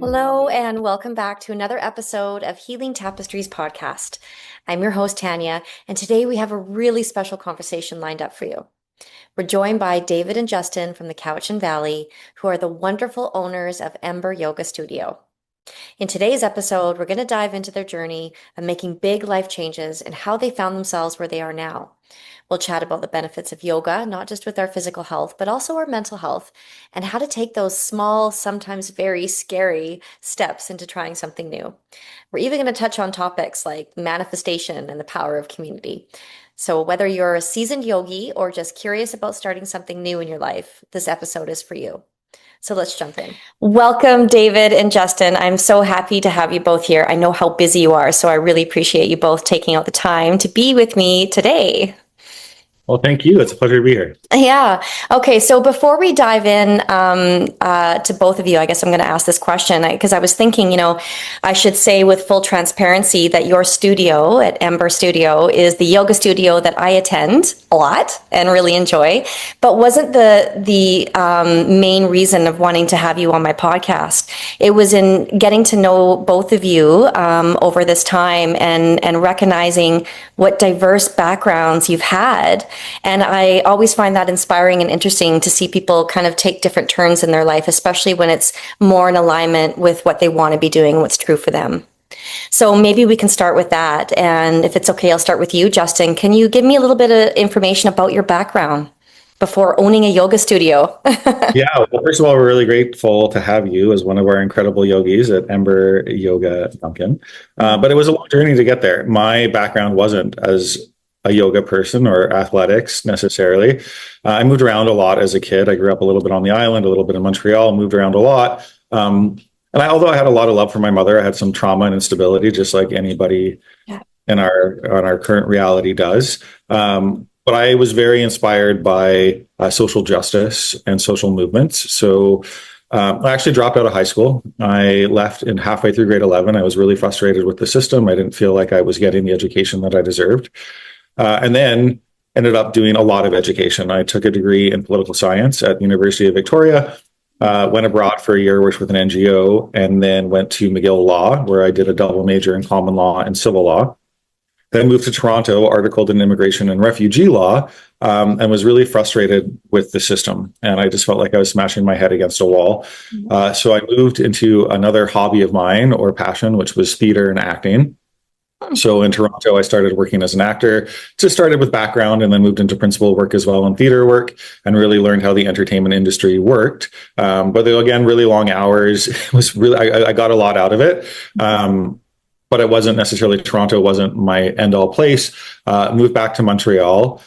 Hello, and welcome back to another episode of Healing Tapestries podcast. I'm your host, Tanya, and today we have a really special conversation lined up for you. We're joined by David and Justin from the Cowichan Valley, who are the wonderful owners of Ember Yoga Studio. In today's episode, we're going to dive into their journey of making big life changes and how they found themselves where they are now. We'll chat about the benefits of yoga, not just with our physical health, but also our mental health, and how to take those small, sometimes very scary steps into trying something new. We're even going to touch on topics like manifestation and the power of community. So whether you're a seasoned yogi or just curious about starting something new in your life, this episode is for you. So let's jump in. Welcome, David and Justin. I'm so happy to have you both here. I know how busy you are, so I really appreciate you both taking out the time to be with me today. Well, thank you. It's a pleasure to be here. Yeah. Okay. So before we dive in to both of you, I guess I'm going to ask this question because I was thinking, I should say with full transparency that your studio at Ember Studio is the yoga studio that I attend a lot and really enjoy, but wasn't the main reason of wanting to have you on my podcast. It was in getting to know both of you over this time and recognizing what diverse backgrounds you've had. And I always find that inspiring and interesting to see people kind of take different turns in their life, especially when it's more in alignment with what they want to be doing and what's true for them. So maybe we can start with that. And if it's okay, I'll start with you, Justin. Can you give me a little bit of information about your background before owning a yoga studio? Yeah. Well, first of all, we're really grateful to have you as one of our incredible yogis at Ember Yoga Studio. But it was a long journey to get there. My background wasn't as a yoga person or athletics necessarily. I moved around a lot as a kid. I grew up a little bit on the island, a little bit in Montreal, moved around a lot. Although I had a lot of love for my mother, I had some trauma and instability, just like anybody in our current reality does. But I was very inspired by social justice and social movements. So I actually dropped out of high school. I left in halfway through grade 11. I was really frustrated with the system. I didn't feel like I was getting the education that I deserved. And then ended up doing a lot of education. I took a degree in political science at the University of Victoria, went abroad for a year, worked with an NGO, and then went to McGill Law, where I did a double major in common law and civil law. Then moved to Toronto, articled in immigration and refugee law, and was really frustrated with the system. And I just felt like I was smashing my head against a wall. So I moved into another hobby of mine or passion, which was theater and acting. So in Toronto, I started working as an actor, just started with background and then moved into principal work as well in theater work and really learned how the entertainment industry worked. But again, really long hours. It was really, I got a lot out of it. But it wasn't necessarily Toronto, wasn't my end all place. Moved back to Montreal,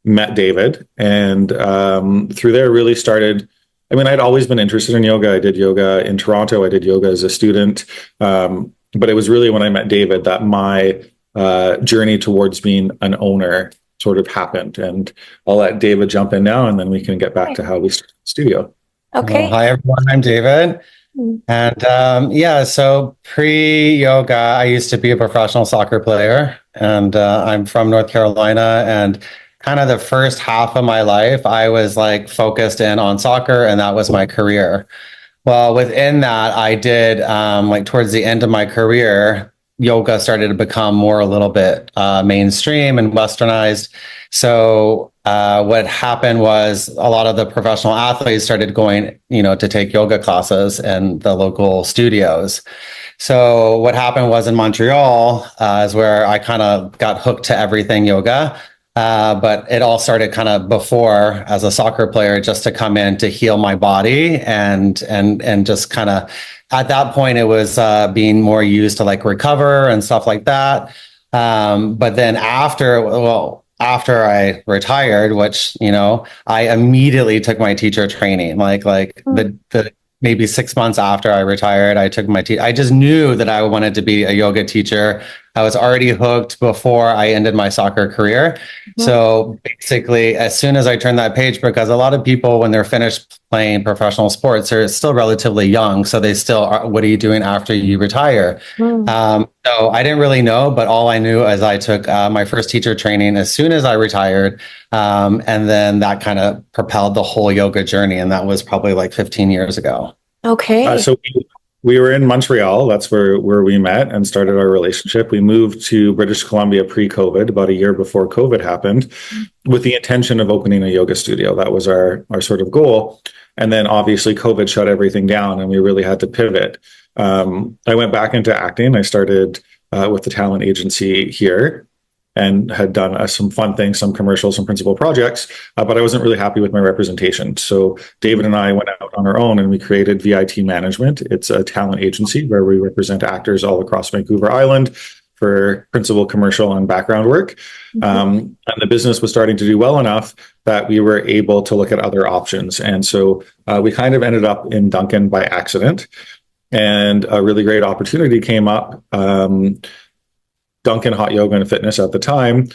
met David, and through there really started. I'd always been interested in yoga. I did yoga in Toronto. I did yoga as a student. But it was really when I met David that my journey towards being an owner sort of happened. And I'll let David jump in now, and then we can get back to how we started the studio. Okay. Hi, everyone. I'm David. And so pre-yoga, I used to be a professional soccer player, and I'm from North Carolina. And kind of the first half of my life, I was like focused in on soccer, and that was my career. Well, within that, I did towards the end of my career, yoga started to become more a little bit mainstream and westernized. So what happened was a lot of the professional athletes started going, to take yoga classes in the local studios. So what happened was in Montreal is where I kind of got hooked to everything yoga. But it all started kind of before as a soccer player, just to come in to heal my body and just kind of at that point, it was being more used to like recover and stuff like that. But then after I retired, which, I immediately took my teacher training, the maybe 6 months after I retired, I took I just knew that I wanted to be a yoga teacher. I was already hooked before I ended my soccer career. So basically, as soon as I turned that page, because a lot of people, when they're finished playing professional sports, are still relatively young. So they still are, what are you doing after you retire? So I didn't really know, but all I knew is I took my first teacher training as soon as I retired. And then that kind of propelled the whole yoga journey. And that was probably like 15 years ago. Okay. So we were in Montreal. That's where we met and started our relationship. We moved to British Columbia pre-COVID, about a year before COVID happened, with the intention of opening a yoga studio. That was our sort of goal. And then obviously COVID shut everything down and we really had to pivot. I went back into acting. I started with the talent agency here and had done some fun things, some commercials, some principal projects, but I wasn't really happy with my representation. So David and I went out on our own and we created VIT Management. It's a talent agency where we represent actors all across Vancouver Island for principal, commercial, and background work. And the business was starting to do well enough that we were able to look at other options. And so we kind of ended up in Duncan by accident, and a really great opportunity came up. Duncan Hot Yoga and Fitness at the time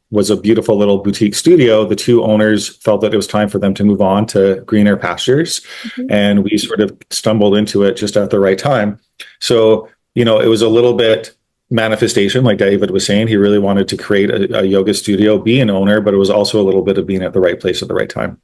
was a beautiful little boutique studio. The two owners felt that it was time for them to move on to greener pastures. And we sort of stumbled into it just at the right time. So, it was a little bit manifestation, like David was saying. He really wanted to create a yoga studio, be an owner, but it was also a little bit of being at the right place at the right time.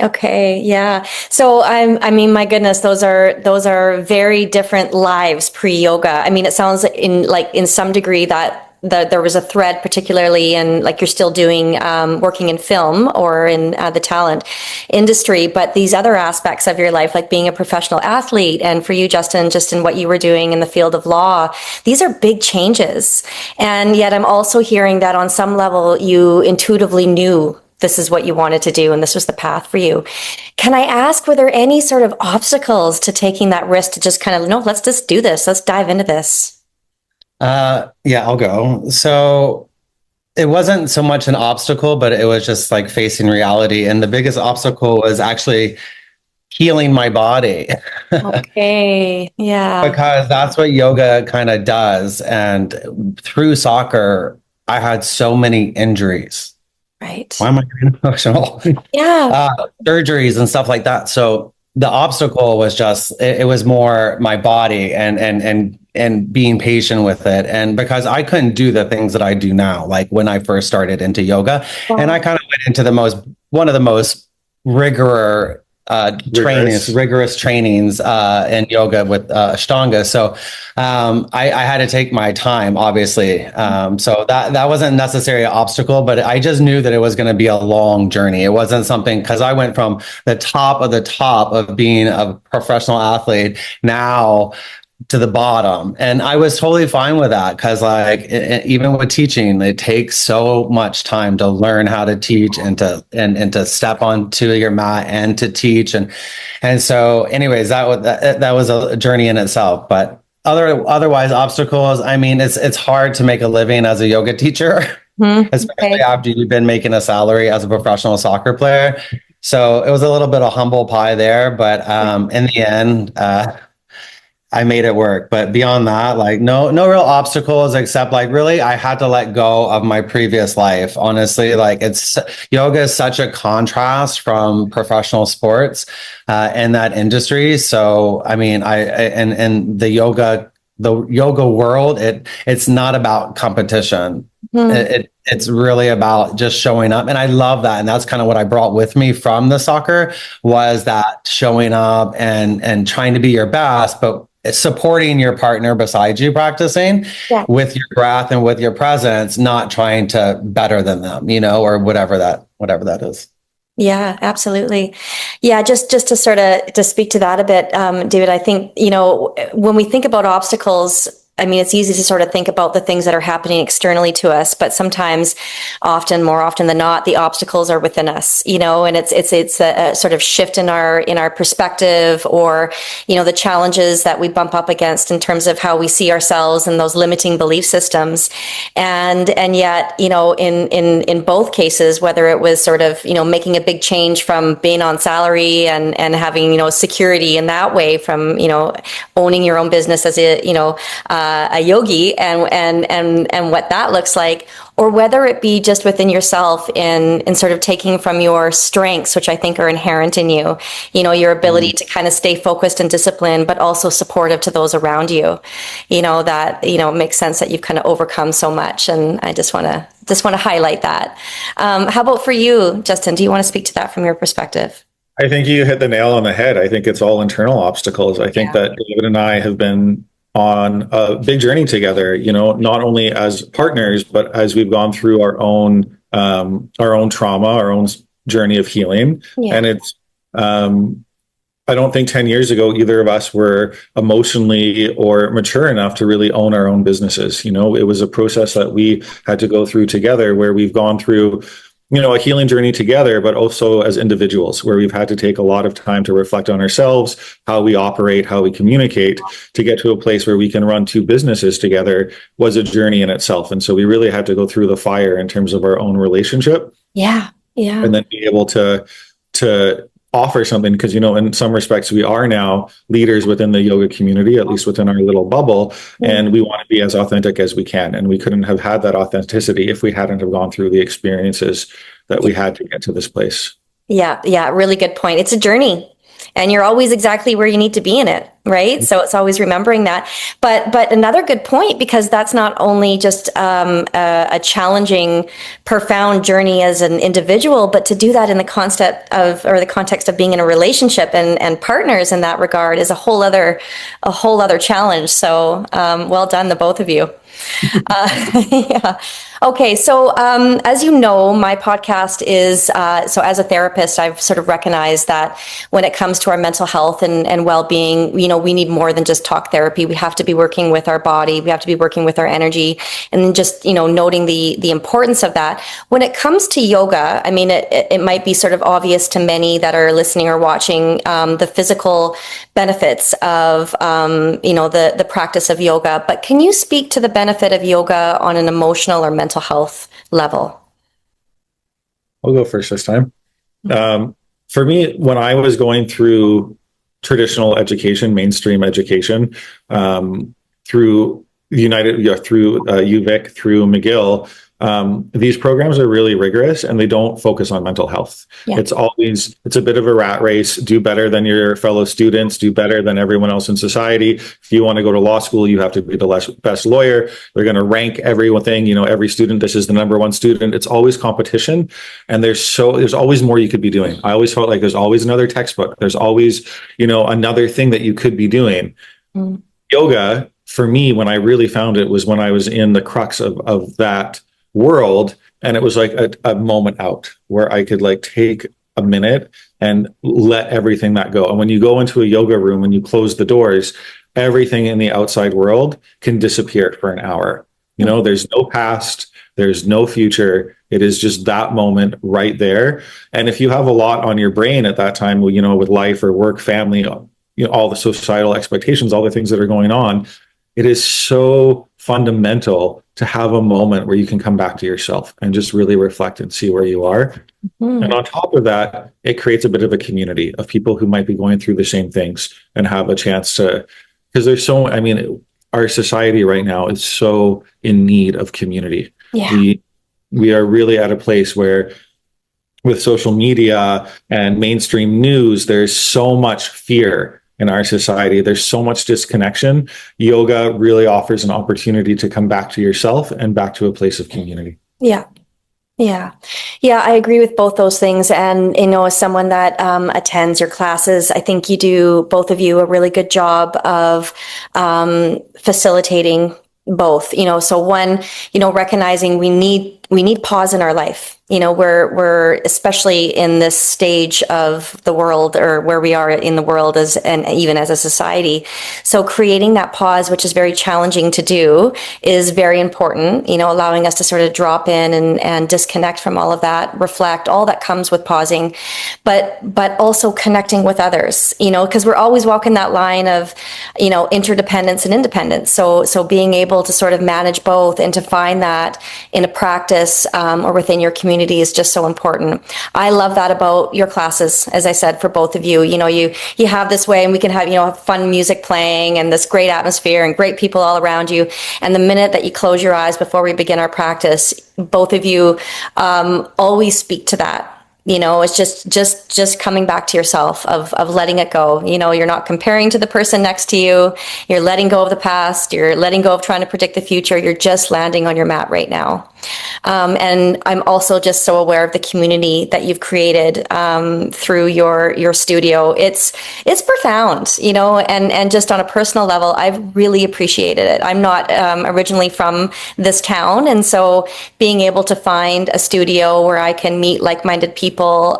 Okay, yeah. So I mean, my goodness, those are very different lives pre-yoga. I mean, it sounds in some degree that there was a thread, particularly in, like, you're still doing working in film or in the talent industry, but these other aspects of your life, like being a professional athlete, and for you, Justin, just in what you were doing in the field of law, these are big changes. And yet I'm also hearing that on some level you intuitively knew this is what you wanted to do and this was the path for you. Can I ask, were there any sort of obstacles to taking that risk to just kind of, no, let's just do this, let's dive into this? Yeah, I'll go. So it wasn't so much an obstacle, but it was just like facing reality. And the biggest obstacle was actually healing my body. Okay, yeah. Because that's what yoga kind of does. And through soccer, I had so many injuries. Right. Why am I getting emotional? Yeah. Surgeries and stuff like that. So the obstacle was just, it was more my body and being patient with it. And because I couldn't do the things that I do now, like when I first started into yoga, and I kind of went into one of the most rigorous trainings in yoga with Ashtanga. So I had to take my time, obviously. So that wasn't necessarily an obstacle, but I just knew that it was going to be a long journey. It wasn't something, because I went from the top of being a professional athlete now to the bottom, and I was totally fine with that, because even with teaching, it takes so much time to learn how to teach and to step onto your mat and to teach, and so anyways, that was a journey in itself. But otherwise, obstacles, I mean, it's hard to make a living as a yoga teacher, especially after you've been making a salary as a professional soccer player. So it was a little bit of humble pie there, but in the end, I made it work. But beyond that, no real obstacles, except really I had to let go of my previous life. Honestly, yoga is such a contrast from professional sports in that industry. So I mean, and the yoga world, it's not about competition. It's really about just showing up. And I love that. And that's kind of what I brought with me from the soccer, was that showing up and trying to be your best, but supporting your partner beside you, practicing with your breath and with your presence, not trying to better than them, or whatever that is. Yeah, absolutely. Yeah, just to sort of to speak to that a bit, David, I think, when we think about obstacles, I mean, it's easy to sort of think about the things that are happening externally to us, but sometimes, more often than not, the obstacles are within us, and it's a sort of shift in our perspective, or, the challenges that we bump up against in terms of how we see ourselves and those limiting belief systems. And yet, in both cases, whether it was sort of, making a big change from being on salary and having, security in that way, from, owning your own business as a yogi and what that looks like, or whether it be just within yourself in sort of taking from your strengths, which I think are inherent in you, your ability to kind of stay focused and disciplined, but also supportive to those around you, that, makes sense that you've kind of overcome so much. And I just want to highlight that. How about for you, Justin? Do you want to speak to that from your perspective? I think you hit the nail on the head. I think it's all internal obstacles. I think Yeah. that David and I have been on a big journey together, not only as partners, but as we've gone through our own trauma, our own journey of healing. Yeah. And I don't think 10 years ago, either of us were emotionally or mature enough to really own our own businesses. It was a process that we had to go through together, where we've gone through a healing journey together, but also as individuals, where we've had to take a lot of time to reflect on ourselves, how we operate, how we communicate, to get to a place where we can run two businesses together was a journey in itself. And so we really had to go through the fire in terms of our own relationship. Yeah. Yeah. And then be able to offer something, because in some respects we are now leaders within the yoga community, at least within our little bubble, and we want to be as authentic as we can, and we couldn't have had that authenticity if we hadn't have gone through the experiences that we had to get to this place. Yeah, really good point. It's a journey, and you're always exactly where you need to be in it, right? So it's always remembering that. But another good point, because that's not only just a challenging, profound journey as an individual, but to do that in the context of being in a relationship and partners in that regard is a whole other challenge. So well done, the both of you. Yeah. Okay. So, as you know, my podcast is, so as a therapist, I've sort of recognized that when it comes to our mental health and well-being, we need more than just talk therapy. We have to be working with our body. We have to be working with our energy, and just, noting the importance of that. When it comes to yoga, I mean, it might be sort of obvious to many that are listening or watching, the physical benefits of, the practice of yoga, but can you speak to the benefit of yoga on an emotional or mental health level? I'll go first this time. For me, when I was going through traditional education, mainstream education, through UVic, through McGill, these programs are really rigorous, and they don't focus on mental health. Yeah. It's a bit of a rat race. Do better than your fellow students, do better than everyone else in society. If you want to go to law school, you have to be the best lawyer. They're going to rank everything, every student. This is the number one student. It's always competition. And there's always more you could be doing. I always felt like there's always another textbook. There's always, another thing that you could be doing. Yoga, for me, when I really found it, was when I was in the crux of that world, and it was like a moment out where I could take a minute and let everything that go. And when you go into a yoga room and you close the doors, everything in the outside world can disappear for an hour. There's no past, there's no future. It is just that moment right there. And if you have a lot on your brain at that time, with life or work, family, all the societal expectations, all the things that are going on, it is so fundamental to have a moment where you can come back to yourself and just really reflect and see where you are. And on top of that, it creates a bit of a community of people who might be going through the same things and have a chance to, because our society right now is so in need of community. Yeah. We are really at a place where, with social media and mainstream news, there's so much fear in our society. There's so much disconnection. Yoga really offers an opportunity to come back to yourself and back to a place of community. Yeah. I agree with both those things. And, as someone that attends your classes, I think you do, both of you, a really good job of facilitating both, so one, recognizing we need pause in our life. We're especially in this stage of the world, or where we are in the world and even as a society. So creating that pause, which is very challenging to do, is very important, allowing us to sort of drop in and disconnect from all of that, reflect, all that comes with pausing, but also connecting with others, because we're always walking that line of, interdependence and independence. So being able to sort of manage both and to find that in a practice, or within your community is just so important. I love that about your classes, as I said, for both of you. You have this way, and we can have, fun music playing and this great atmosphere and great people all around you. And the minute that you close your eyes before we begin our practice, both of you always speak to that. It's just coming back to yourself, of letting it go. You're not comparing to the person next to you. You're letting go of the past. You're letting go of trying to predict the future. You're just landing on your mat right now. And I'm also just so aware of the community that you've created through your studio. It's profound, you know, and just on a personal level, I've really appreciated it. I'm not originally from this town, and so being able to find a studio where I can meet like-minded people,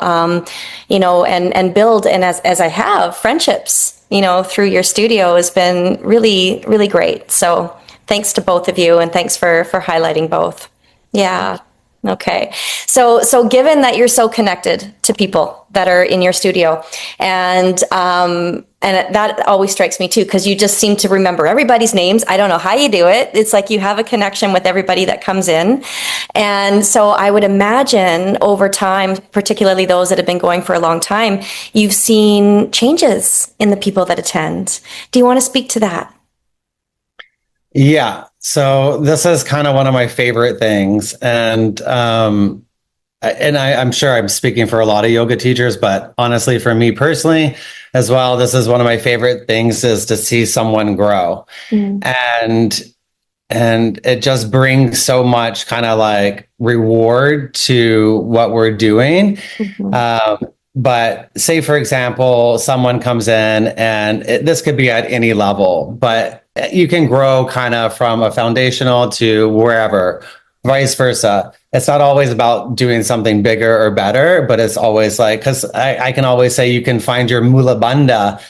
you know, and build, and as I have, friendships, you know, through your studio has been really, really great. So thanks to both of you, and thanks for highlighting both. Yeah. Okay. So given that you're so connected to people that are in your studio, and that always strikes me too, because you just seem to remember everybody's names. I don't know how you do it. It's like you have a connection with everybody that comes in. And so I would imagine over time, particularly those that have been going for a long time, you've seen changes in the people that attend. Do you want to speak to that? Yeah. So this is kind of one of my favorite things. I'm sure I'm speaking for a lot of yoga teachers, but honestly, for me personally as well, this is one of my favorite things, is to see someone grow. And it just brings so much kind of like reward to what we're doing. But say, for example, someone comes in, and this could be at any level, but you can grow kind of from a foundational to wherever, vice versa. It's not always about doing something bigger or better, but it's always like, because I can always say you can find your mula bandha.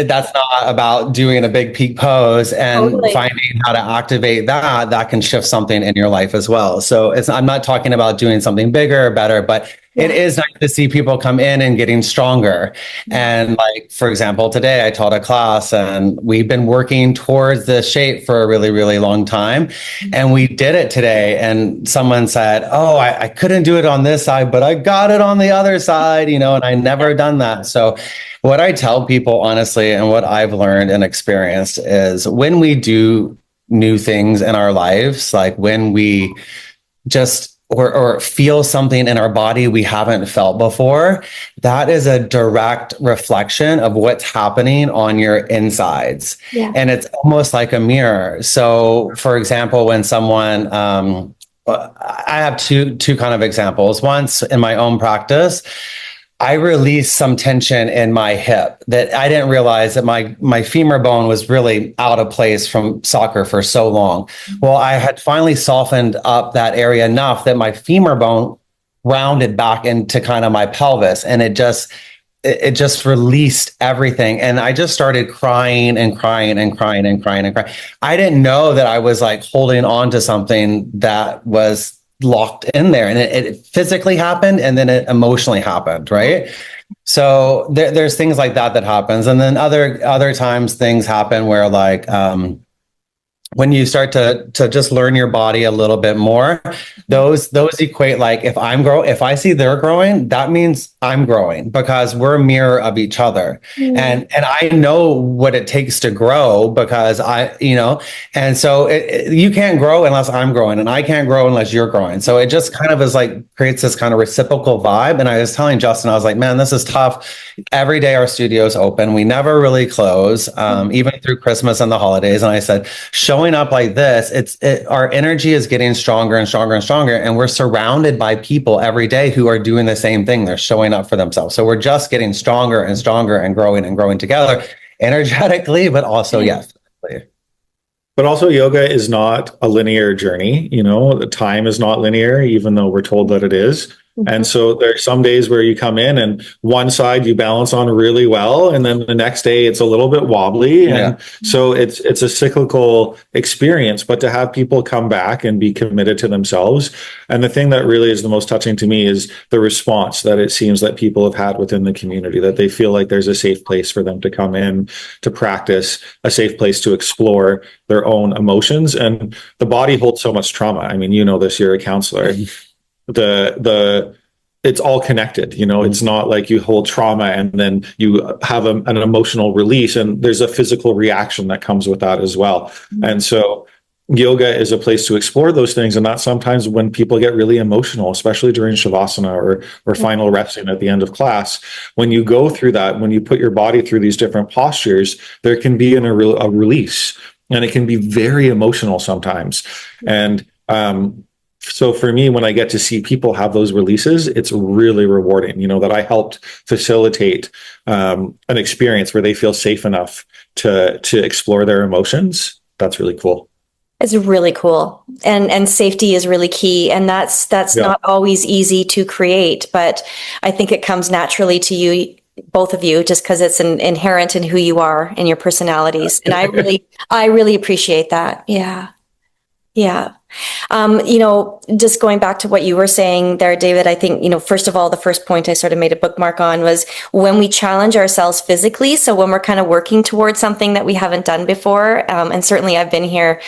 That's not about doing a big peak pose, and Totally. finding how to activate that can shift something in your life as well. So I'm not talking about doing something bigger or better, but it is nice to see people come in and getting stronger. And like, for example, today I taught a class, and we've been working towards this shape for a really, really long time. And we did it today, and someone said, oh, I couldn't do it on this side, but I got it on the other side, you know, and I never done that. So what I tell people, honestly, and what I've learned and experienced, is when we do new things in our lives, like when we just or feel something in our body we haven't felt before, that is a direct reflection of what's happening on your insides. And it's almost like a mirror. So for example, when someone, I have two kind of examples. Once in my own practice, I released some tension in my hip that I didn't realize that my femur bone was really out of place from soccer for so long. Well, I had finally softened up that area enough that my femur bone rounded back into kind of my pelvis, and it just released everything. And I just started crying and crying and crying and crying and crying. I didn't know that I was like holding on to something that was locked in there, and it physically happened, and then it emotionally happened, right? So there's things like that happens. And then other times things happen where like when you start to just learn your body a little bit more, those equate. Like if I see they're growing, that means I'm growing, because we're a mirror of each other. And I know what it takes to grow, because and so you can't grow unless I'm growing, and I can't grow unless you're growing. So it just kind of is like creates this kind of reciprocal vibe. And I was telling Justin, I was like, man, this is tough. Every day our studio's open. We never really close, even through Christmas and the holidays. And I said, showing up like this, our energy is getting stronger and stronger and stronger, and we're surrounded by people every day who are doing the same thing. They're showing up for themselves. So we're just getting stronger and stronger and growing together energetically, but also yes. But also, yoga is not a linear journey. You know, the time is not linear, even though we're told that it is. And so there's some days where you come in and one side you balance on really well, and then the next day it's a little bit wobbly. And so it's a cyclical experience, but to have people come back and be committed to themselves. And the thing that really is the most touching to me is the response that it seems that people have had within the community, that they feel like there's a safe place for them to come in, to practice, a safe place to explore their own emotions. And the body holds so much trauma. I mean, you know this, you're a counselor. It's all connected, you know. It's not like you hold trauma and then you have an emotional release, and there's a physical reaction that comes with that as well. And so yoga is a place to explore those things. And that's sometimes when people get really emotional, especially during shavasana or final resting at the end of class. When you go through that, when you put your body through these different postures, there can be a release, and it can be very emotional sometimes. And So for me, when I get to see people have those releases, it's really rewarding, that I helped facilitate an experience where they feel safe enough to explore their emotions. That's really cool. It's really cool. And safety is really key. And that's Yeah. not always easy to create, but I think it comes naturally to you, both of you, just because it's inherent in who you are and your personalities. And I really appreciate that. Yeah. Yeah. Just going back to what you were saying there, David, I think, first of all, the first point I sort of made a bookmark on was when we challenge ourselves physically. So when we're kind of working towards something that we haven't done before, and certainly I've been here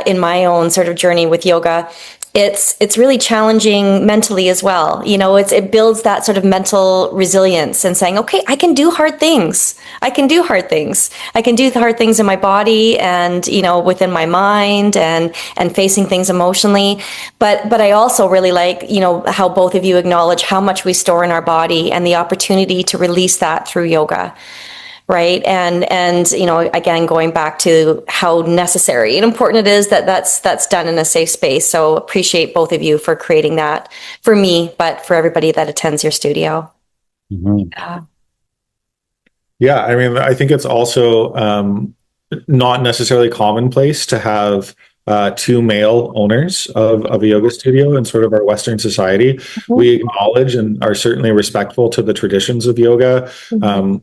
in my own sort of journey with yoga, it's really challenging mentally as well. It builds that sort of mental resilience and saying, okay, I can do hard things. I can do hard things. I can do the hard things in my body and, within my mind and facing things emotionally. But I also really like, how both of you acknowledge how much we store in our body and the opportunity to release that through yoga. Right. And, again, going back to how necessary and important it is that that's done in a safe space. So appreciate both of you for creating that for me, but for everybody that attends your studio. Mm-hmm. Yeah. I mean, I think it's also not necessarily commonplace to have two male owners of a yoga studio in sort of our Western society. Mm-hmm. We acknowledge and are certainly respectful to the traditions of yoga. Mm-hmm.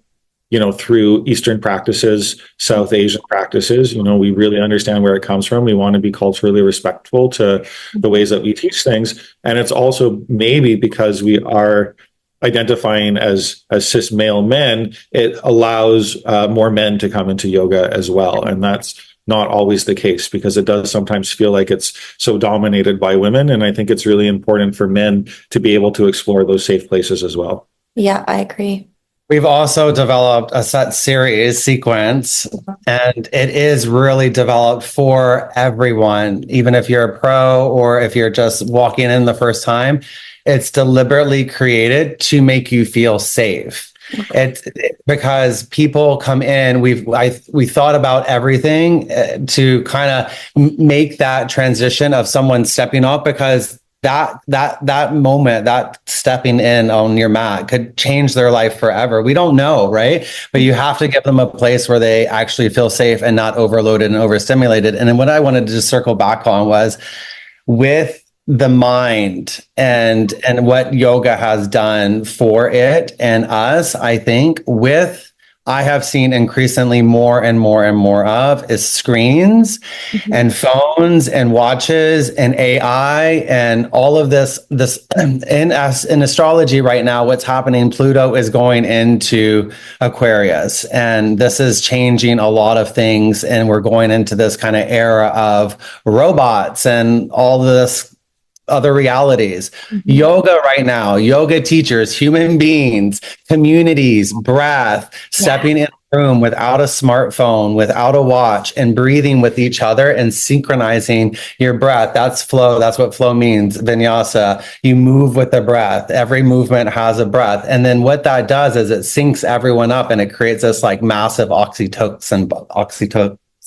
Through Eastern practices, South Asian practices, we really understand where it comes from. We want to be culturally respectful to the ways that we teach things. And it's also maybe because we are identifying as cis male men, it allows more men to come into yoga as well. And that's not always the case because it does sometimes feel like it's so dominated by women. And I think it's really important for men to be able to explore those safe places as well. Yeah, I agree. We've also developed a set series sequence, and it is really developed for everyone. Even if you're a pro or if you're just walking in the first time, it's deliberately created to make you feel safe. It's because people come in, we thought about everything to kind of make that transition of someone stepping off, because that moment, that stepping in on your mat could change their life forever. We don't know, right? But you have to give them a place where they actually feel safe and not overloaded and overstimulated. And then what I wanted to just circle back on was with the mind and what yoga has done for it and us. I think I have seen increasingly more and more and more of is screens and phones and watches and AI and all of this in astrology right now. What's happening? Pluto is going into Aquarius, and this is changing a lot of things. And we're going into this kind of era of robots and all this other realities. Yoga right now, yoga teachers, human beings, communities, breath, stepping in a room without a smartphone, without a watch, and breathing with each other and synchronizing your breath. That's flow. That's what flow means. Vinyasa. You move with the breath. Every movement has a breath. And then what that does is it syncs everyone up and it creates this like massive oxytocin,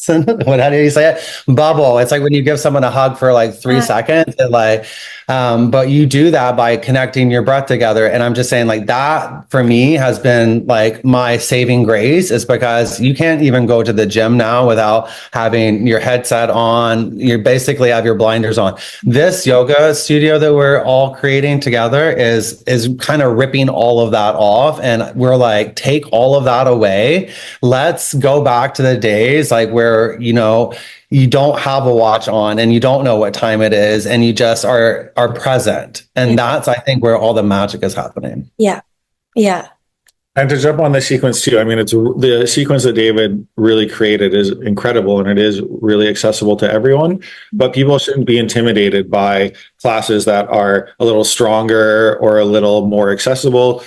how do you say it? Bubble. It's like when you give someone a hug for like 3 seconds, and but you do that by connecting your breath together. And I'm just saying, like, that for me has been like my saving grace, is because you can't even go to the gym now without having your headset on. You basically have your blinders on. This yoga studio that we're all creating together is kind of ripping all of that off. And we're like, take all of that away. Let's go back to the days like where you don't have a watch on and you don't know what time it is and you just are present. And that's, I think, where all the magic is happening. Yeah. Yeah. And to jump on the sequence too, I mean, it's the sequence that David really created is incredible and it is really accessible to everyone, but people shouldn't be intimidated by classes that are a little stronger or a little more accessible.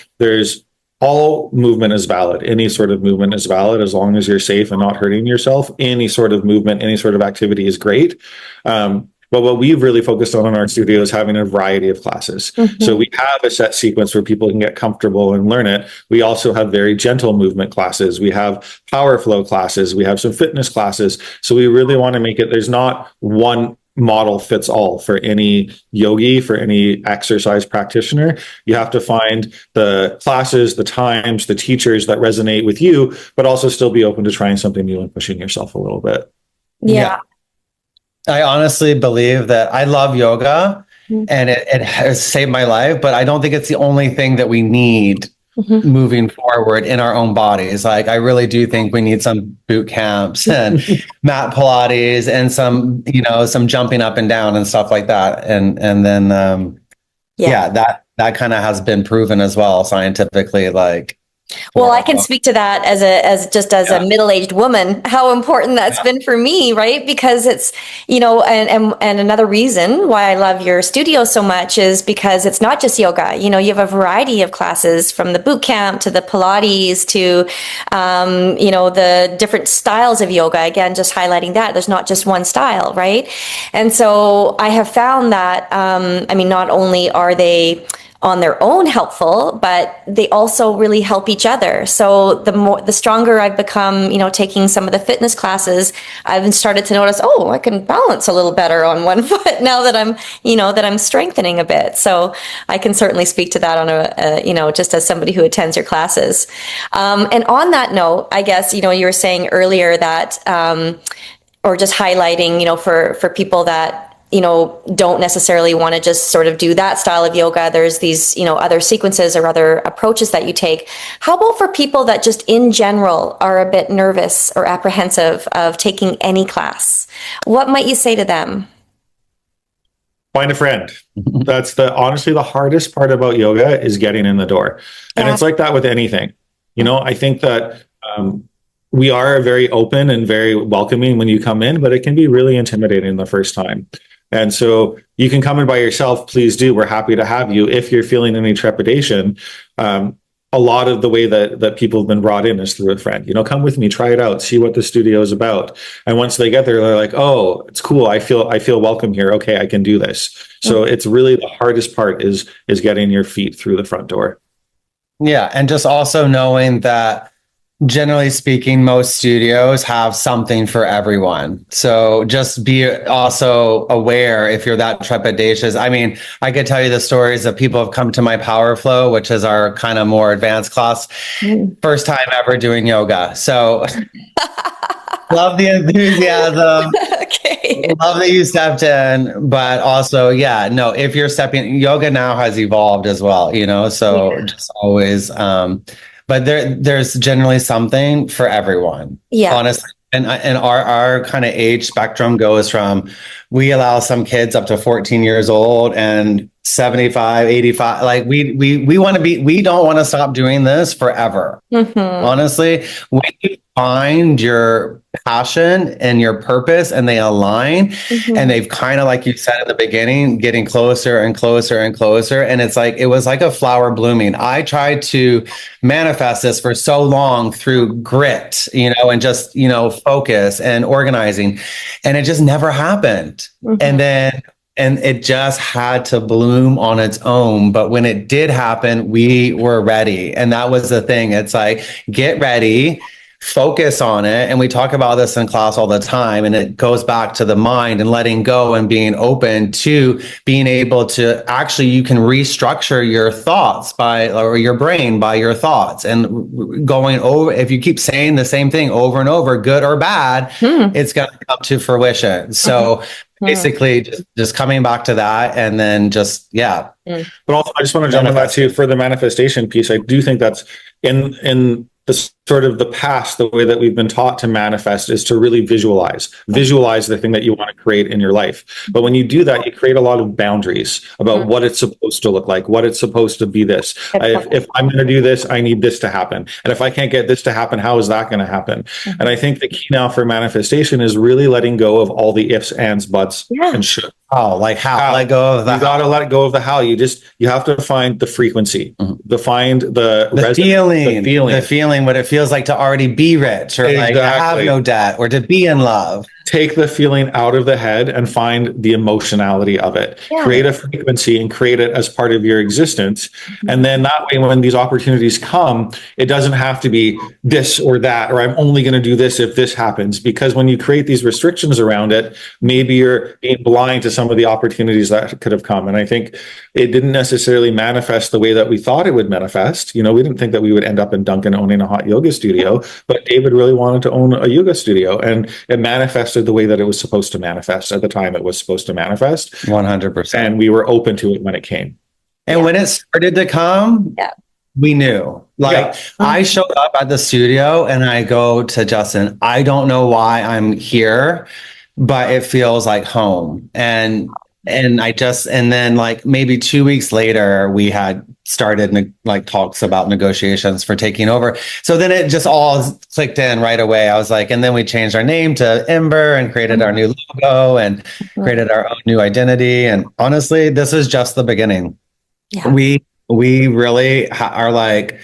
All movement is valid. Any sort of movement is valid as long as you're safe and not hurting yourself. Any sort of movement, any sort of activity is great. But what we've really focused on in our studio is having a variety of classes. So we have a set sequence where people can get comfortable and learn it. We also have very gentle movement classes. We have power flow classes. We have some fitness classes. So we really want to make it, there's not one model fits all for any yogi, for any exercise practitioner. You have to find the classes, the times, the teachers that resonate with you, but also still be open to trying something new and pushing yourself a little bit. Yeah. I honestly believe that I love yoga and it has saved my life, but I don't think it's the only thing that we need moving forward in our own bodies. Like, I really do think we need some boot camps and mat Pilates and some, some jumping up and down and stuff like that. And then, that kind of has been proven as well scientifically, like. Well, I can speak to that as a middle-aged woman, how important that's been for me, right? Because it's, and another reason why I love your studio so much is because it's not just yoga. You have a variety of classes, from the boot camp to the Pilates to, the different styles of yoga. Again, just highlighting that there's not just one style, right? And so I have found that, not only are they on their own helpful, but they also really help each other. So the stronger I've become, taking some of the fitness classes, I've started to notice, I can balance a little better on one foot now that I'm strengthening a bit. So I can certainly speak to that on just as somebody who attends your classes. And on that note, I guess, you were saying earlier that, or just highlighting, for people that, don't necessarily want to just sort of do that style of yoga. There's these, other sequences or other approaches that you take. How about for people that just in general are a bit nervous or apprehensive of taking any class? What might you say to them? Find a friend. That's honestly the hardest part about yoga is getting in the door. And it's like that with anything. I think that, we are very open and very welcoming when you come in, but it can be really intimidating the first time. And so you can come in by yourself, please do. We're happy to have you. If you're feeling any trepidation, a lot of the way that people have been brought in is through a friend. Come with me, try it out, see what the studio is about. And once they get there, they're like, oh, it's cool. I feel welcome here. Okay, I can do this. So it's really the hardest part is getting your feet through the front door. Yeah. And just also knowing that, generally speaking, most studios have something for everyone. So just be also aware if you're that trepidatious. I could tell you the stories of people have come to my Power Flow, which is our kind of more advanced class, first time ever doing yoga. So love the enthusiasm. Okay. Love that you stepped in, but also, if you're yoga now has evolved as well, so just always, but there's generally something for everyone. Yeah. Honestly. And our kind of age spectrum goes from, we allow some kids up to 14 years old and 75, 85. Like we want to we don't want to stop doing this forever. Honestly, when you find your passion and your purpose and they align and they've kind of, like you said at the beginning, getting closer and closer and closer. And it's like, it was like a flower blooming. I tried to manifest this for so long through grit, and just, focus and organizing, and it just never happened. And it just had to bloom on its own. But when it did happen, we were ready. And that was the thing. It's like, get ready, focus on it. And we talk about this in class all the time. And it goes back to the mind and letting go and being open to being able to actually, you can restructure your thoughts or your brain by your thoughts, and going over. If you keep saying the same thing over and over, good or bad, it's going to come to fruition. So basically just coming back to that, and then but also I just want to jump on that too for the manifestation piece. I do think that's in the sort of the past, the way that we've been taught to manifest is to really visualize the thing that you want to create in your life. But when you do that, you create a lot of boundaries about what it's supposed to look like, what it's supposed to be this. If I'm going to do this, I need this to happen. And if I can't get this to happen, how is that going to happen? And I think the key now for manifestation is really letting go of all the ifs, ands, buts, and should. Oh, like how? Let go of the. You got to let go of the how. You have to find the frequency, find the feeling, what it feels like to already be rich, or like have no debt, or to be in love. take the feeling out of the head and find the emotionality of it. Yeah. Create a frequency and create it as part of your existence. And then that way, when these opportunities come, it doesn't have to be this or that, or I'm only going to do this if this happens. Because when you create these restrictions around it, maybe you're being blind to some of the opportunities that could have come. And I think it didn't necessarily manifest the way that we thought it would manifest. We didn't think that we would end up in Duncan owning a hot yoga studio, but David really wanted to own a yoga studio, and it manifested the way that it was supposed to manifest at the time it was supposed to manifest. 100%. And we were open to it when it came. And when it started to come, we knew. I showed up at the studio and I go to Justin, I don't know why I'm here, but it feels like home. And then like maybe 2 weeks later, we had started talks about negotiations for taking over. So then it just all clicked in right away. I was like, and then we changed our name to Ember and created our new logo and created our own new identity. And honestly, this is just the beginning. Yeah. We really are like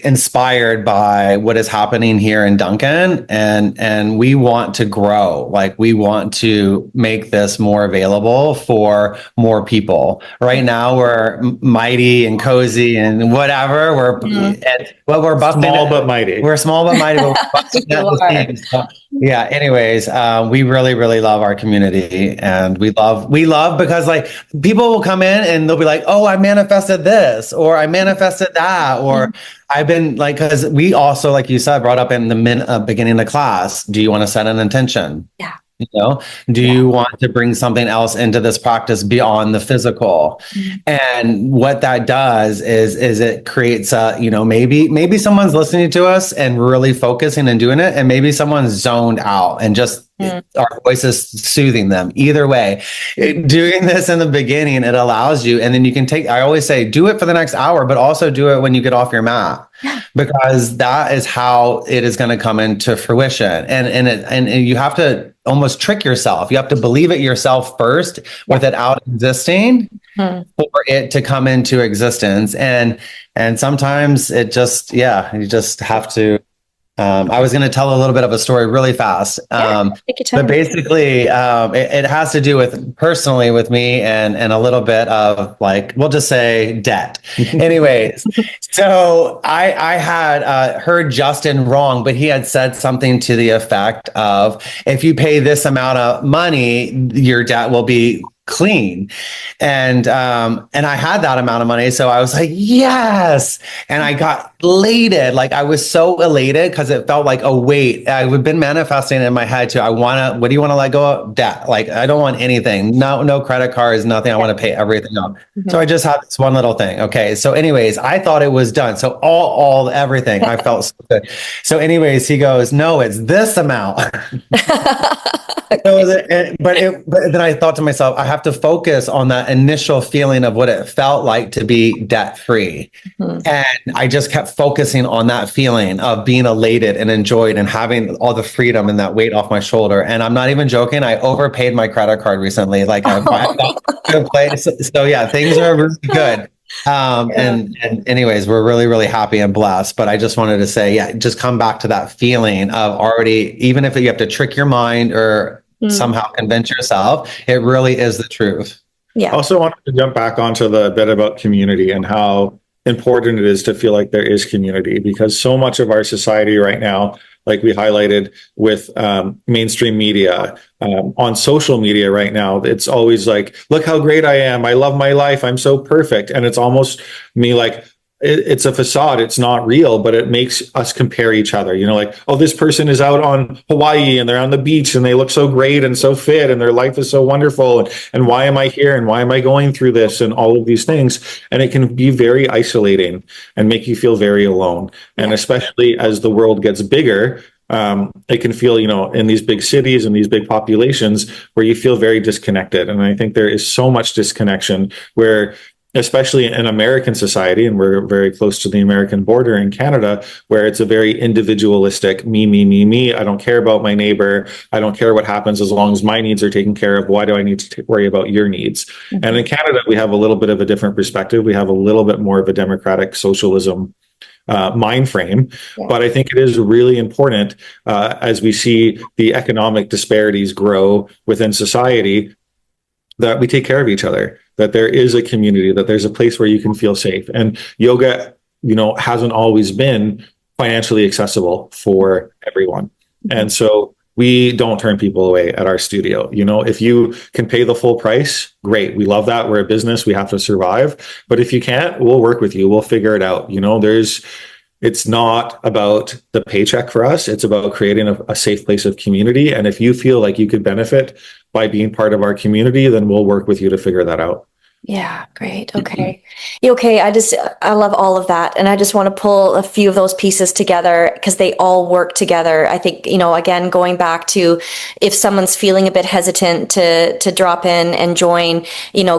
inspired by what is happening here in Duncan, and we want to grow. We want to make this more available for more people. Right now we're mighty and cozy and whatever. We're busting small but mighty. We're small but mighty. We're busting at the seams. So, yeah. Anyways, we really, really love our community, and we love because people will come in and they'll be like, "Oh, I manifested this," or "I manifested that," or I've been because we also, like you said, brought up in the beginning of the class, do you want to set an intention? Yeah. Do you want to bring something else into this practice beyond the physical? And what that does is it creates maybe someone's listening to us and really focusing and doing it, and maybe someone's zoned out and just our voice is soothing them. Either way, doing this in the beginning, it allows you, and then you can I always say, do it for the next hour, but also do it when you get off your mat, because that is how it is going to come into fruition. And you have to almost trick yourself. You have to believe it yourself first with it out existing for it to come into existence. And sometimes it just, you just have to. I was going to tell a little bit of a story really fast. But basically, it has to do with personally with me and a little bit of we'll just say debt. Anyways, so I had heard Justin wrong, but he had said something to the effect of, if you pay this amount of money, your debt will be clean. And I had that amount of money. So I was like, yes. And I got elated. I was so elated because it felt like a weight. I've been manifesting in my head too. What do you want to let go of? Debt. I don't want anything. No credit cards, nothing. I want to pay everything up. So I just had this one little thing. Okay. So anyways, I thought it was done. So everything, I felt so good. So anyways, he goes, no, it's this amount. But then I thought to myself, I have to focus on that initial feeling of what it felt like to be debt free. And I just kept focusing on that feeling of being elated and enjoyed and having all the freedom and that weight off my shoulder. And I'm not even joking. I overpaid my credit card recently. I got to a place. So yeah, things are really good. And anyways, we're really, really happy and blessed. But I just wanted to say, just come back to that feeling of already, even if you have to trick your mind or somehow convince yourself, it really is the truth. I also wanted to jump back onto the bit about community and how important it is to feel like there is community, because so much of our society right now, like we highlighted with mainstream media, on social media right now, it's always like, look how great I am. I love my life. I'm so perfect. And it's almost me it's a facade. It's not real, but it makes us compare each other. Oh, this person is out on Hawaii and they're on the beach and they look so great and so fit and their life is so wonderful. And why am I here? And why am I going through this? And all of these things. And it can be very isolating and make you feel very alone. And especially as the world gets bigger, it can feel, in these big cities and these big populations where you feel very disconnected. And I think there is so much disconnection where, especially in American society, and we're very close to the American border in Canada, where it's a very individualistic me. I don't care about my neighbor. I don't care what happens as long as my needs are taken care of. Why do I need to worry about your needs? And in Canada, we have a little bit of a different perspective. We have a little bit more of a democratic socialism mind frame. Yeah. But I think it is really important as we see the economic disparities grow within society that we take care of each other, that there is a community, that there's a place where you can feel safe. And yoga, hasn't always been financially accessible for everyone. And so we don't turn people away at our studio. If you can pay the full price, great. We love that. We're a business. We have to survive. But if you can't, we'll work with you. We'll figure it out. It's not about the paycheck for us. It's about creating a safe place of community. And if you feel like you could benefit by being part of our community, then we'll work with you to figure that out. Yeah, great. Okay. Okay. I love all of that. And I just want to pull a few of those pieces together because they all work together. I think, again, going back to if someone's feeling a bit hesitant to drop in and join,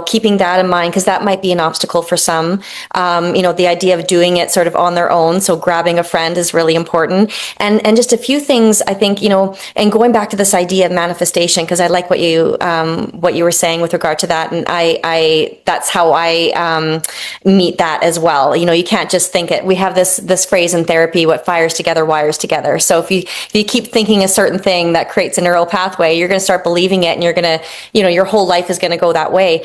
keeping that in mind, because that might be an obstacle for some. The idea of doing it sort of on their own. So grabbing a friend is really important. And just a few things, I think, and going back to this idea of manifestation, because I like what you were saying with regard to that. And that's how I meet that as well. You can't just think it. We have this phrase in therapy: what fires together wires together. So if you keep thinking a certain thing that creates a neural pathway, you're going to start believing it, and you're going to, your whole life is going to go that way.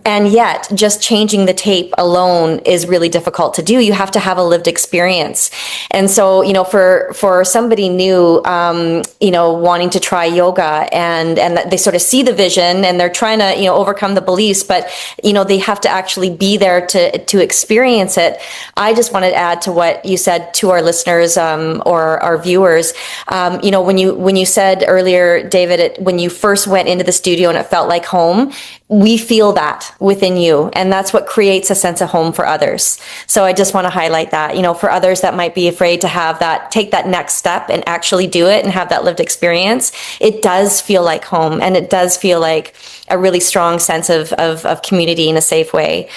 And yet, just changing the tape alone is really difficult to do. You have to have a lived experience. And so, for somebody new, wanting to try yoga, and they sort of see the vision, and they're trying to, overcome the beliefs, but they have to actually be there to experience it. I just wanted to add to what you said to our listeners, or our viewers. When you said earlier, David, when you first went into the studio and it felt like home, we feel that within you, and that's what creates a sense of home for others. So I just want to highlight that, for others that might be afraid to have that, take that next step and actually do it and have that lived experience. It does feel like home, and it does feel like a really strong sense of community in a safe way.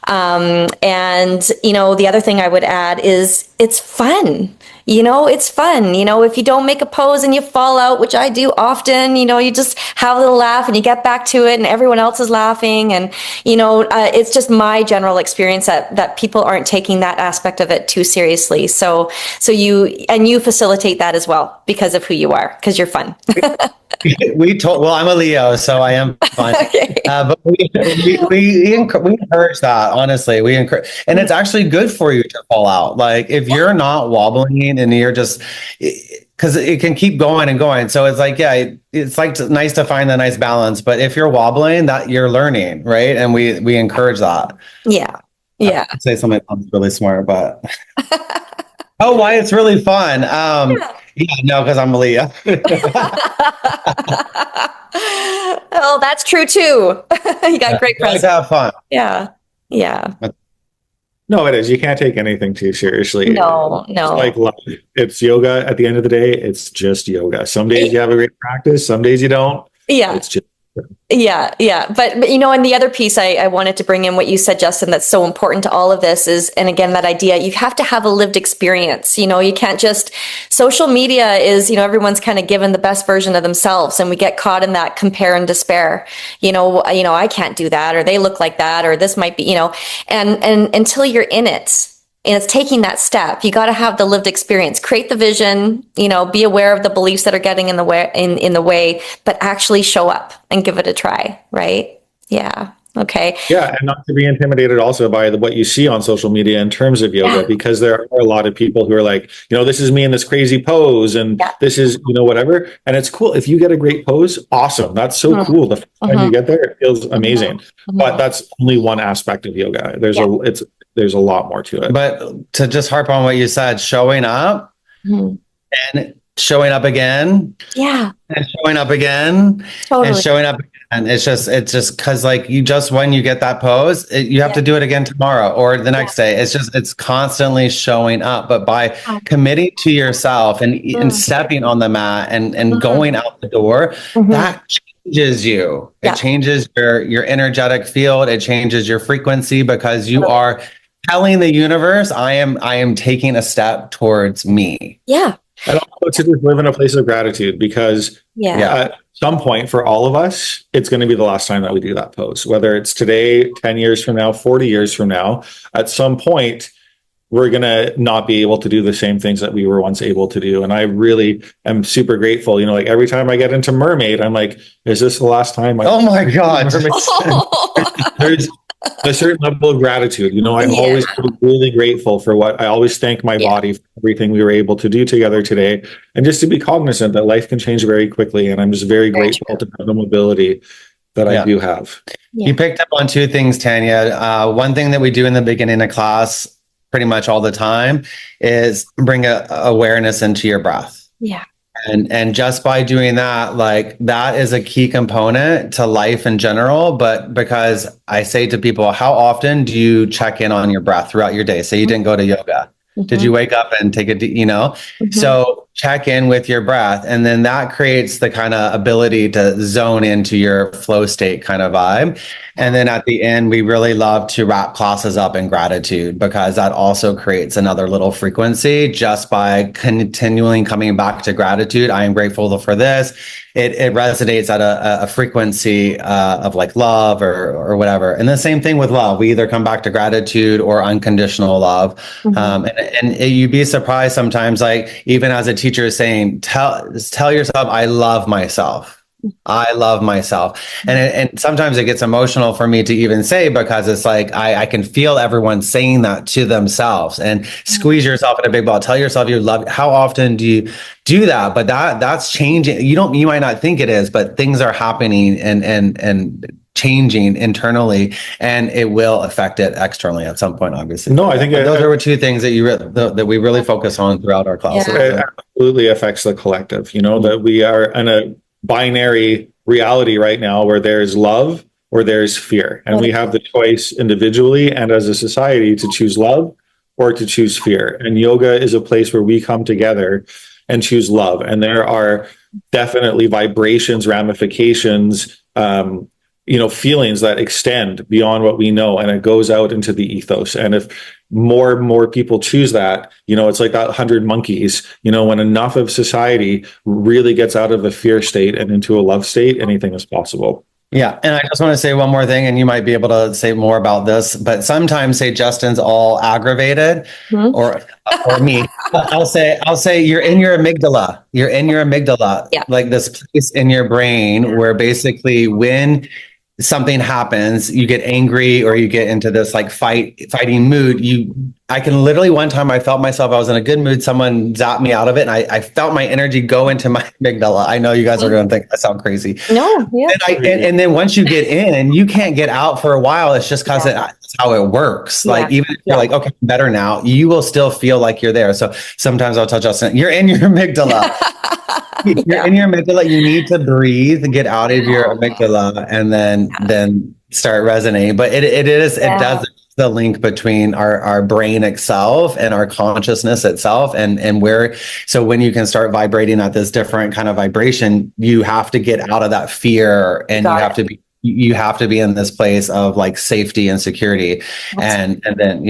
And the other thing I would add is it's fun. It's fun. If you don't make a pose and you fall out, which I do often, you just have a little laugh and you get back to it and everyone else is laughing. And, it's just my general experience that people aren't taking that aspect of it too seriously. So you facilitate that as well because of who you are, because you're fun. Well, I'm a Leo, so I am fun. Okay. But we encourage that, honestly. We encourage, and it's actually good for you to fall out. Like if you're not wobbling and you're just, because it can keep going and going. So it's like, yeah, it's like nice to find a nice balance. But if you're wobbling, that you're learning, right? And we encourage that. Yeah. Yeah. I'd say something that's really smart, but oh, why it's really fun. Yeah, no, because I'm a Leo. Oh, that's true too. You got great presence. Have fun. Yeah. Yeah. No, it is. You can't take anything too seriously. No. It's like life. It's yoga. At the end of the day, it's just yoga. Some days you have a great practice. Some days you don't. Yeah. It's just. Yeah. But and the other piece I wanted to bring in what you said, Justin, that's so important to all of this is, and again, that idea, you have to have a lived experience. You can't just, social media is, everyone's kind of given the best version of themselves, and we get caught in that compare and despair. I can't do that, or they look like that, or this might be, and until you're in it, and it's taking that step, you got to have the lived experience, create the vision, be aware of the beliefs that are getting in the way, but actually show up and give it a try. Right. Yeah. Okay. Yeah. And not to be intimidated also by what you see on social media in terms of yoga, because there are a lot of people who are like, this is me in this crazy pose, and this is, whatever. And it's cool. If you get a great pose, awesome. That's so cool. The first time you get there, it feels amazing. But that's only one aspect of yoga. There's a lot more to it. But to just harp on what you said, showing up and showing up again. Yeah. And showing up again. Totally. And showing up again. It's just because like when you get that pose, you have to do it again tomorrow or the next day. It's constantly showing up. But by committing to yourself and stepping on the mat and going out the door, that changes you. It changes your energetic field. It changes your frequency because you are telling the universe, I am taking a step towards me. Yeah. And also to just live in a place of gratitude, because at some point for all of us, it's going to be the last time that we do that pose, whether it's today, 10 years from now, 40 years from now. At some point, we're going to not be able to do the same things that we were once able to do. And I really am super grateful. You know, like every time I get into mermaid, I'm like, is this the last time Oh my God. There's a certain level of gratitude. You know, I'm always really grateful for what I always thank my body for everything we were able to do together today. And just to be cognizant that life can change very quickly. And I'm just very grateful to have the mobility that I do have. You picked up on two things, Tanya. One thing that we do in the beginning of class pretty much all the time is bring awareness into your breath. Yeah. And just by doing that, like that is a key component to life in general. But because I say to people, how often do you check in on your breath throughout your day? Say you didn't go to yoga. Did you wake up and take a, so check in with your breath. And then that creates the kind of ability to zone into your flow state kind of vibe. And then at the end, we really love to wrap classes up in gratitude, because that also creates another little frequency just by continually coming back to gratitude. I am grateful for this. It resonates at a frequency of like love or whatever. And the same thing with love. We either come back to gratitude or unconditional love. And you'd be surprised sometimes, like even as a teacher is saying, tell yourself, I love myself. I love myself. And sometimes it gets emotional for me to even say, because it's like, I can feel everyone saying that to themselves. And squeeze yourself in a big ball. Tell yourself you love. How often do you do that? But that's changing. You might not think it is, but things are happening and changing internally, and it will affect it externally at some point, obviously. No, I think those are two things that we really focus on throughout our classes. It absolutely affects the collective, you know, that we are in a binary reality right now where there's love or there's fear. And we have the choice individually and as a society to choose love or to choose fear. And yoga is a place where we come together and choose love. And there are definitely vibrations, ramifications, feelings that extend beyond what we know, and it goes out into the ethos. And if more and more people choose that, it's like that 100 monkeys, when enough of society really gets out of a fear state and into a love state, anything is possible. Yeah. And I just want to say one more thing, and you might be able to say more about this, but sometimes say Justin's all aggravated or me. I'll say you're in your amygdala. You're in your amygdala, like this place in your brain where basically when something happens, you get angry or you get into this like fighting mood. I can literally, one time I felt myself, I was in a good mood. Someone zapped me out of it. And I felt my energy go into my amygdala. I know you guys are going to think I sound crazy. No. Yeah. And then once you get in and you can't get out for a while, it's just because that's how it works. Like even if you're like, okay, better now, you will still feel like you're there. So sometimes I'll tell Justin, you're in your amygdala. You're in your amygdala. You need to breathe and get out of your amygdala and then start resonating. But it does the link between our brain itself and our consciousness itself and so when you can start vibrating at this different kind of vibration, you have to get out of that fear, and you have to be in this place of like safety and security. And then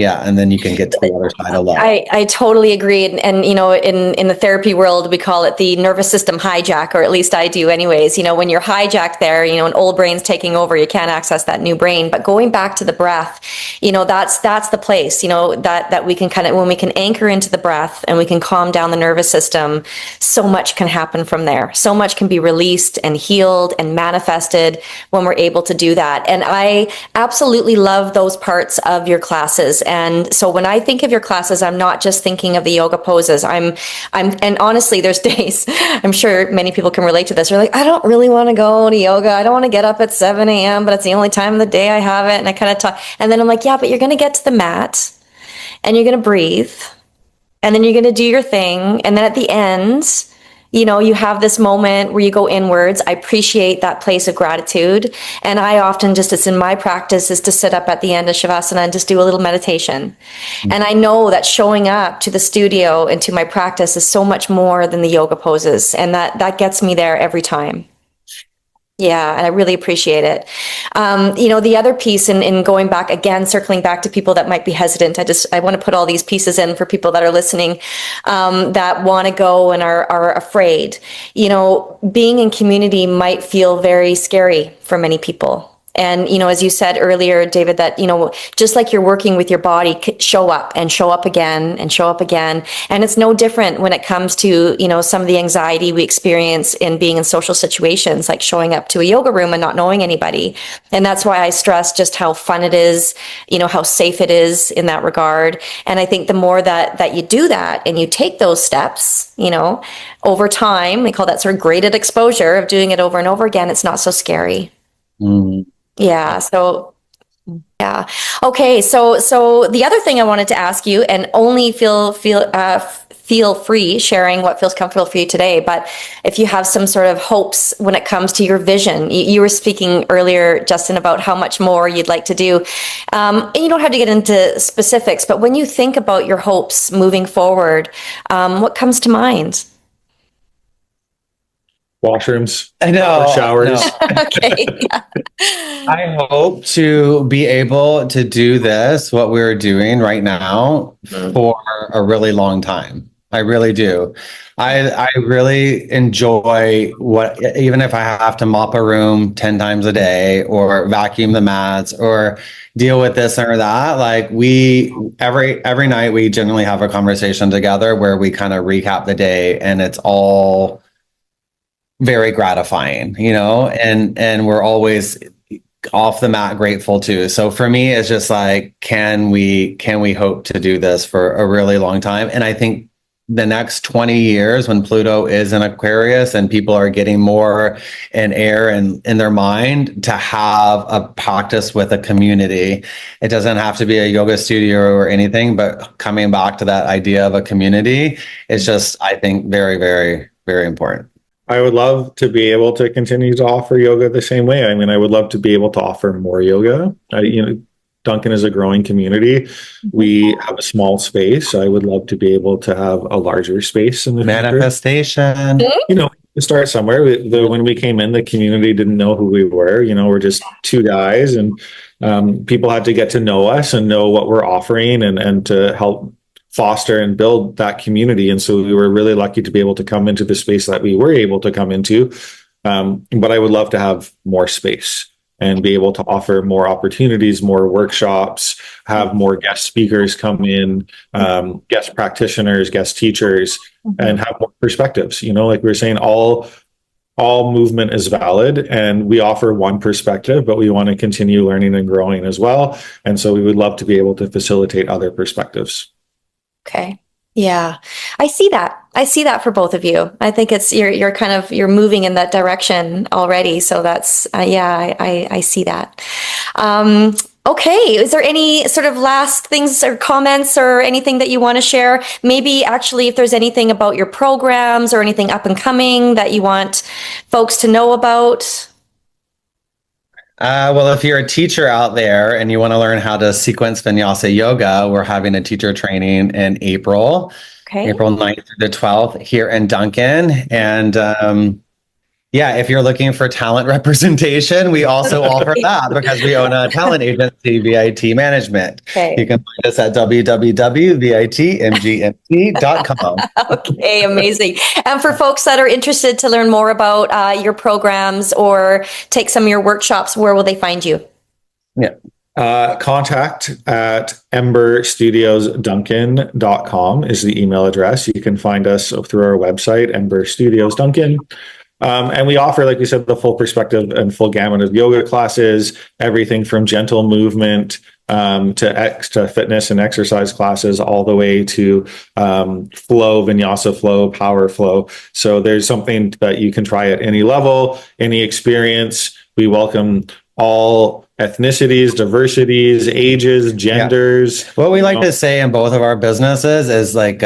you can get to the other side of love. I totally agree. And in the therapy world, we call it the nervous system hijack, or at least I do anyways. When you're hijacked there, an old brain's taking over, you can't access that new brain. But going back to the breath, that's the place, that we can when we can anchor into the breath and we can calm down the nervous system, so much can happen from there. So much can be released and healed and manifested when we're able to do that. And I absolutely love those parts of your classes. And so when I think of your classes, I'm not just thinking of the yoga poses. And honestly, there's days, I'm sure many people can relate to this. They're like, I don't really want to go to yoga. I don't want to get up at 7 a.m., but it's the only time of the day I have it. And I kind of talk, and then I'm like, yeah, but you're going to get to the mat and you're going to breathe and then you're going to do your thing. And then at the end, you have this moment where you go inwards. I appreciate that place of gratitude. And I often it's in my practice is to sit up at the end of Shavasana and just do a little meditation. And I know that showing up to the studio and to my practice is so much more than the yoga poses. And that gets me there every time. Yeah, and I really appreciate it. The other piece in going back again, circling back to people that might be hesitant, I want to put all these pieces in for people that are listening, that want to go and are afraid. Being in community might feel very scary for many people. And, as you said earlier, David, that, just like you're working with your body, show up and show up again and show up again. And it's no different when it comes to, some of the anxiety we experience in being in social situations, like showing up to a yoga room and not knowing anybody. And that's why I stress just how fun it is, how safe it is in that regard. And I think the more that you do that and you take those steps, over time, we call that sort of graded exposure of doing it over and over again, it's not so scary. Mm. Yeah. So, yeah. Okay. So the other thing I wanted to ask you, and only feel free sharing what feels comfortable for you today, but if you have some sort of hopes when it comes to your vision, you were speaking earlier, Justin, about how much more you'd like to do. And you don't have to get into specifics, but when you think about your hopes moving forward, what comes to mind? Washrooms, I know. showers. No. Okay. Yeah. I hope to be able to do this, what we're doing right now, for a really long time. I really do. I really enjoy even if I have to mop a room 10 times a day or vacuum the mats or deal with this or that. Like every night we generally have a conversation together where we kind of recap the day, and it's all very gratifying, and we're always off the mat grateful too. So for me, it's just like, can we hope to do this for a really long time? And I think the next 20 years, when Pluto is in Aquarius and people are getting more in air and in their mind, to have a practice with a community. It doesn't have to be a yoga studio or anything, but coming back to that idea of a community is just, I think, very, very, very important. I would love to be able to continue to offer yoga the same way. I mean, I would love to be able to offer more yoga. Duncan is a growing community. We have a small space. I would love to be able to have a larger space in the Manifestation. future. Start somewhere. When we came in, the community didn't know who we were. We're just two guys, and people had to get to know us and know what we're offering, and to help foster and build that community. And so we were really lucky to be able to come into the space that we were able to come into. But I would love to have more space and be able to offer more opportunities, more workshops, have more guest speakers come in, guest practitioners, guest teachers, and have more perspectives. Like we were saying, all movement is valid, and we offer one perspective, but we want to continue learning and growing as well. And so we would love to be able to facilitate other perspectives. Okay. Yeah. I see that for both of you. I think you're moving in that direction already. So that's, I see that. Okay. Is there any sort of last things or comments or anything that you want to share? Maybe actually, if there's anything about your programs or anything up and coming that you want folks to know about? Well, if you're a teacher out there and you want to learn how to sequence vinyasa yoga, we're having a teacher training in April, April 9th through the 12th here in Duncan. And if you're looking for talent representation, we also offer that because we own a talent agency, 𝐉𝐸 Management. Okay. You can find us at www.𝐉𝐸MGMT.com. Okay, amazing. And for folks that are interested to learn more about your programs or take some of your workshops, where will they find you? Yeah. Contact at emberstudiosduncan.com is the email address. You can find us through our website, Ember Studios Duncan. And we offer, like we said, the full perspective and full gamut of yoga classes, everything from gentle movement to fitness and exercise classes, all the way to flow, vinyasa flow, power flow. So there's something that you can try at any level, any experience. We welcome all ethnicities, diversities, ages, genders. What we like to say in both of our businesses is like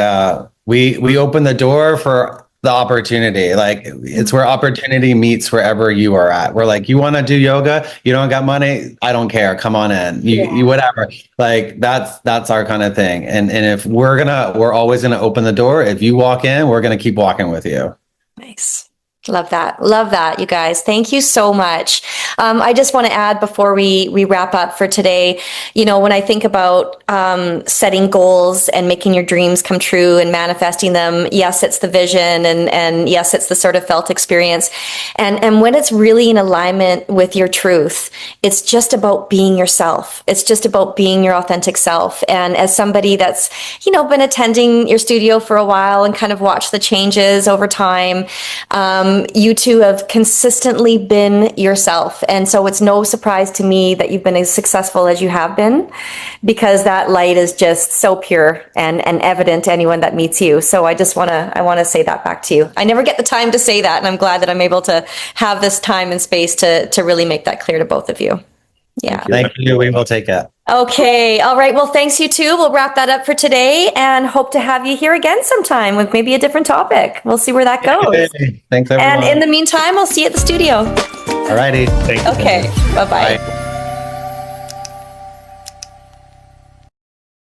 we open the door for the opportunity. Like it's where opportunity meets wherever you are at. We're like, you want to do yoga? You don't got money? I don't care. Come on in. You whatever. Like that's our kind of thing. And if we're always gonna open the door. If you walk in, we're gonna keep walking with you. Nice. Love that. Love that, you guys. Thank you so much. I just want to add before we wrap up for today, when I think about setting goals and making your dreams come true and manifesting them, yes, it's the vision and yes, it's the sort of felt experience. And when it's really in alignment with your truth, it's just about being yourself. It's just about being your authentic self. And as somebody that's, been attending your studio for a while and kind of watched the changes over time, you two have consistently been yourself. And so it's no surprise to me that you've been as successful as you have been, because that light is just so pure and evident to anyone that meets you. So I want to say that back to you. I never get the time to say that, and I'm glad that I'm able to have this time and space to really make that clear to both of you. Yeah. Thank you. We will take it. Okay. All right. Well, thanks, you two. We'll wrap that up for today and hope to have you here again sometime with maybe a different topic. We'll see where that goes. Thanks, everyone. And in the meantime, I'll see you at the studio. All righty. Okay. Bye-bye. Bye.